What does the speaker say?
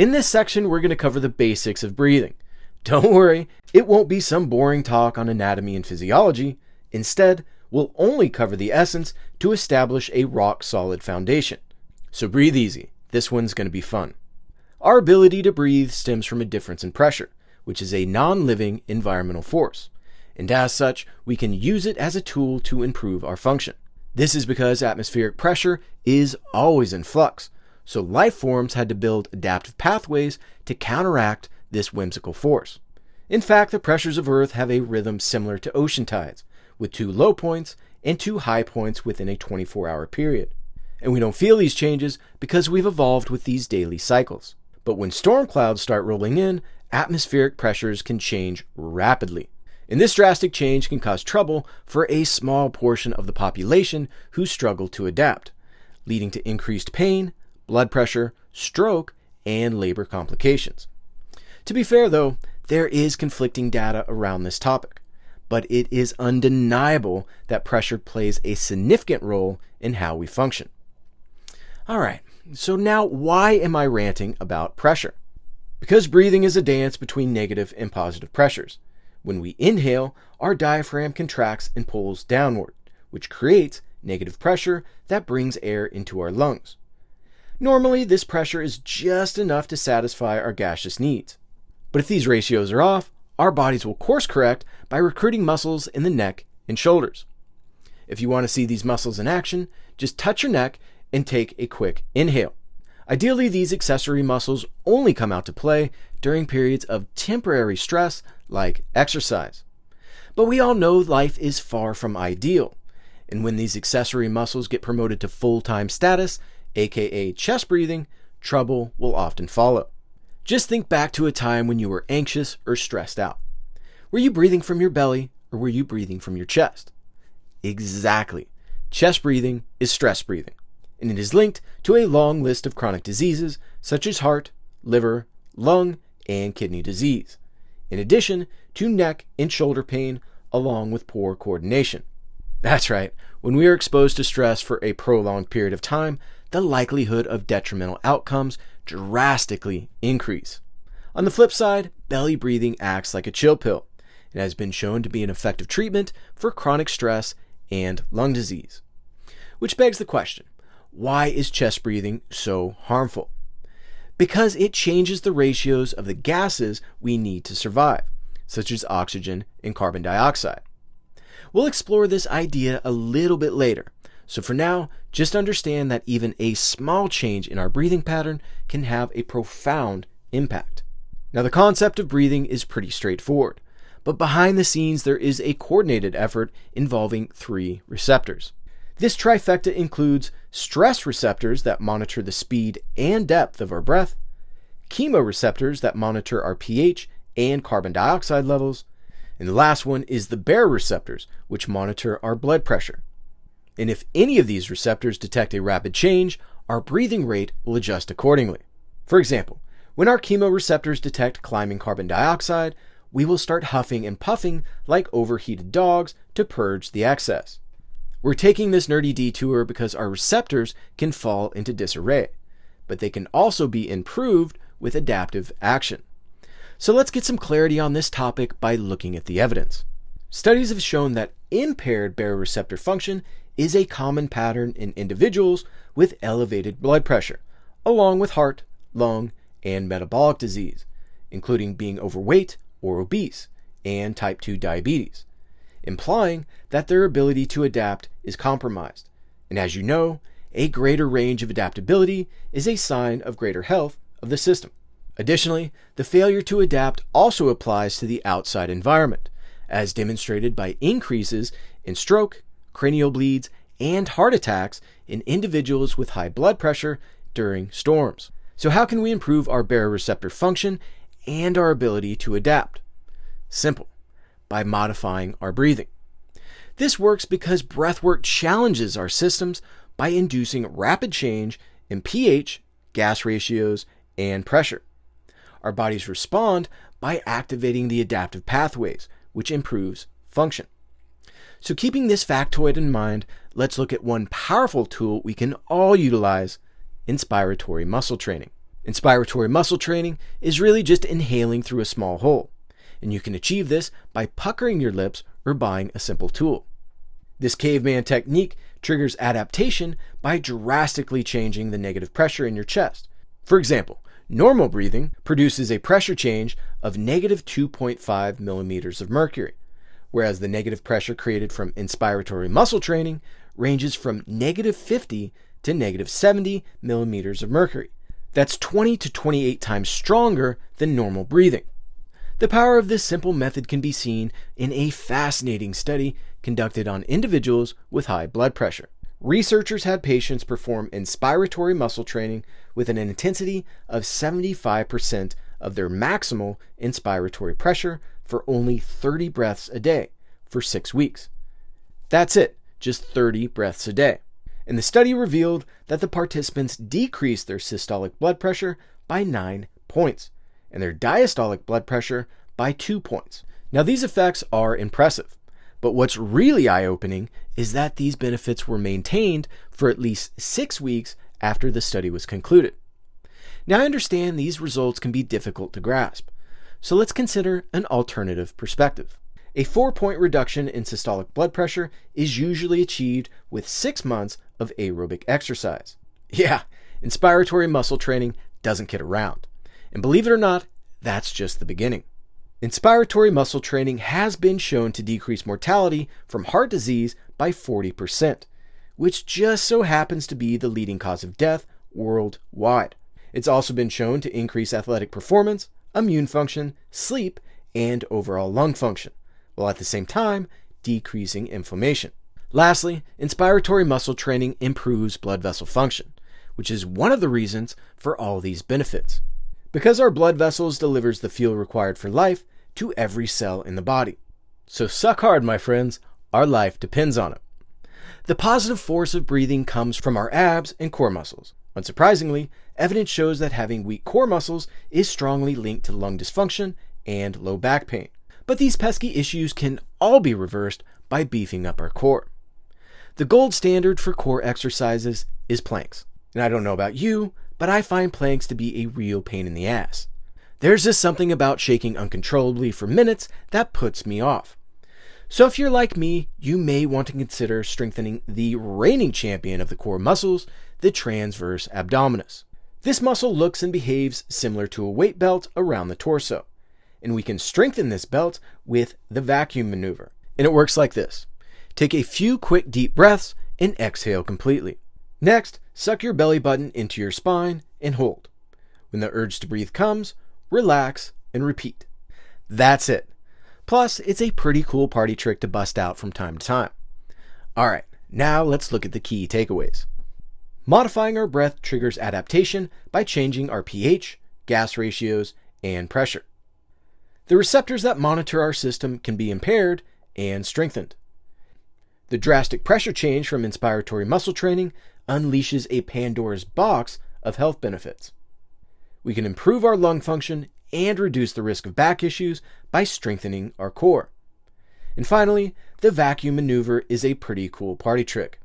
In this section, we're going to cover the basics of breathing. Don't worry, it won't be some boring talk on anatomy and physiology. Instead, we'll only cover the essence to establish a rock-solid foundation. So breathe easy. This one's going to be fun. Our ability to breathe stems from a difference in pressure, which is a non-living environmental force. And as such, we can use it as a tool to improve our function. This is because atmospheric pressure is always in flux, so life forms had to build adaptive pathways to counteract this whimsical force. In fact, the pressures of Earth have a rhythm similar to ocean tides, with 2 low points and 2 high points within a 24-hour period. And we don't feel these changes because we've evolved with these daily cycles. But when storm clouds start rolling in, atmospheric pressures can change rapidly. And this drastic change can cause trouble for a small portion of the population who struggle to adapt, leading to increased pain, blood pressure, stroke, and labor complications. To be fair though, there is conflicting data around this topic, but it is undeniable that pressure plays a significant role in how we function. Alright, so now why am I ranting about pressure? Because breathing is a dance between negative and positive pressures. When we inhale, our diaphragm contracts and pulls downward, which creates negative pressure that brings air into our lungs. Normally, this pressure is just enough to satisfy our gaseous needs. But if these ratios are off, our bodies will course correct by recruiting muscles in the neck and shoulders. If you want to see these muscles in action, just touch your neck and take a quick inhale. Ideally, these accessory muscles only come out to play during periods of temporary stress like exercise. But we all know life is far from ideal, and when these accessory muscles get promoted to full-time status, aka chest breathing, trouble will often follow. Just think back to a time when you were anxious or stressed out. Were you breathing from your belly or were you breathing from your chest? Exactly. Chest breathing is stress breathing, and it is linked to a long list of chronic diseases such as heart, liver, lung, and kidney disease, in addition to neck and shoulder pain along with poor coordination. That's right, when we are exposed to stress for a prolonged period of time, the likelihood of detrimental outcomes drastically increase. On the flip side, belly breathing acts like a chill pill. It has been shown to be an effective treatment for chronic stress and lung disease. Which begs the question, why is chest breathing so harmful? Because it changes the ratios of the gases we need to survive, such as oxygen and carbon dioxide. We'll explore this idea a little bit later, so for now, just understand that even a small change in our breathing pattern can have a profound impact. Now, the concept of breathing is pretty straightforward, but behind the scenes there is a coordinated effort involving 3 receptors. This trifecta includes stress receptors that monitor the speed and depth of our breath, chemoreceptors that monitor our pH and carbon dioxide levels, and the last one is the baroreceptors, which monitor our blood pressure. And if any of these receptors detect a rapid change, our breathing rate will adjust accordingly. For example, when our chemoreceptors detect climbing carbon dioxide, we will start huffing and puffing like overheated dogs to purge the excess. We're taking this nerdy detour because our receptors can fall into disarray, but they can also be improved with adaptive action. So let's get some clarity on this topic by looking at the evidence. Studies have shown that impaired baroreceptor function is a common pattern in individuals with elevated blood pressure, along with heart, lung, and metabolic disease, including being overweight or obese, and type 2 diabetes, implying that their ability to adapt is compromised. And as you know, a greater range of adaptability is a sign of greater health of the system. Additionally, the failure to adapt also applies to the outside environment, as demonstrated by increases in stroke, cranial bleeds, and heart attacks in individuals with high blood pressure during storms. So how can we improve our baroreceptor function and our ability to adapt? Simple, by modifying our breathing. This works because breathwork challenges our systems by inducing rapid change in pH, gas ratios, and pressure. Our bodies respond by activating the adaptive pathways, which improves function. So keeping this factoid in mind, let's look at one powerful tool we can all utilize: inspiratory muscle training. Inspiratory muscle training is really just inhaling through a small hole, and you can achieve this by puckering your lips or buying a simple tool. This caveman technique triggers adaptation by drastically changing the negative pressure in your chest. For example, normal breathing produces a pressure change of negative 2.5 millimeters of mercury, whereas the negative pressure created from inspiratory muscle training ranges from negative 50 to negative 70 millimeters of mercury. That's 20 to 28 times stronger than normal breathing. The power of this simple method can be seen in a fascinating study conducted on individuals with high blood pressure. Researchers had patients perform inspiratory muscle training with an intensity of 75% of their maximal inspiratory pressure for only 30 breaths a day for 6 weeks. That's it, just 30 breaths a day. And the study revealed that the participants decreased their systolic blood pressure by 9 points and their diastolic blood pressure by 2 points. Now, these effects are impressive, but what's really eye-opening is that these benefits were maintained for at least 6 weeks after the study was concluded. Now, I understand these results can be difficult to grasp, so let's consider an alternative perspective. A 4-point reduction in systolic blood pressure is usually achieved with 6 months of aerobic exercise. Yeah, inspiratory muscle training doesn't kid around. And believe it or not, that's just the beginning. Inspiratory muscle training has been shown to decrease mortality from heart disease by 40%, which just so happens to be the leading cause of death worldwide. It's also been shown to increase athletic performance, immune function, sleep, and overall lung function, while at the same time decreasing inflammation. Lastly, inspiratory muscle training improves blood vessel function, which is one of the reasons for all these benefits. Because our blood vessels delivers the fuel required for life to every cell in the body. So suck hard, my friends, our life depends on it. The positive force of breathing comes from our abs and core muscles. Unsurprisingly, evidence shows that having weak core muscles is strongly linked to lung dysfunction and low back pain. But these pesky issues can all be reversed by beefing up our core. The gold standard for core exercises is planks. And I don't know about you, but I find planks to be a real pain in the ass. There's just something about shaking uncontrollably for minutes that puts me off. So if you're like me, you may want to consider strengthening the reigning champion of the core muscles, the transverse abdominis. This muscle looks and behaves similar to a weight belt around the torso, and we can strengthen this belt with the vacuum maneuver. And it works like this. Take a few quick deep breaths and exhale completely. Next, suck your belly button into your spine and hold. When the urge to breathe comes, relax and repeat. That's it. Plus, it's a pretty cool party trick to bust out from time to time. Alright, now let's look at the key takeaways. Modifying our breath triggers adaptation by changing our pH, gas ratios, and pressure. The receptors that monitor our system can be impaired and strengthened. The drastic pressure change from inspiratory muscle training unleashes a Pandora's box of health benefits. We can improve our lung function and reduce the risk of back issues by strengthening our core. And finally, the vacuum maneuver is a pretty cool party trick.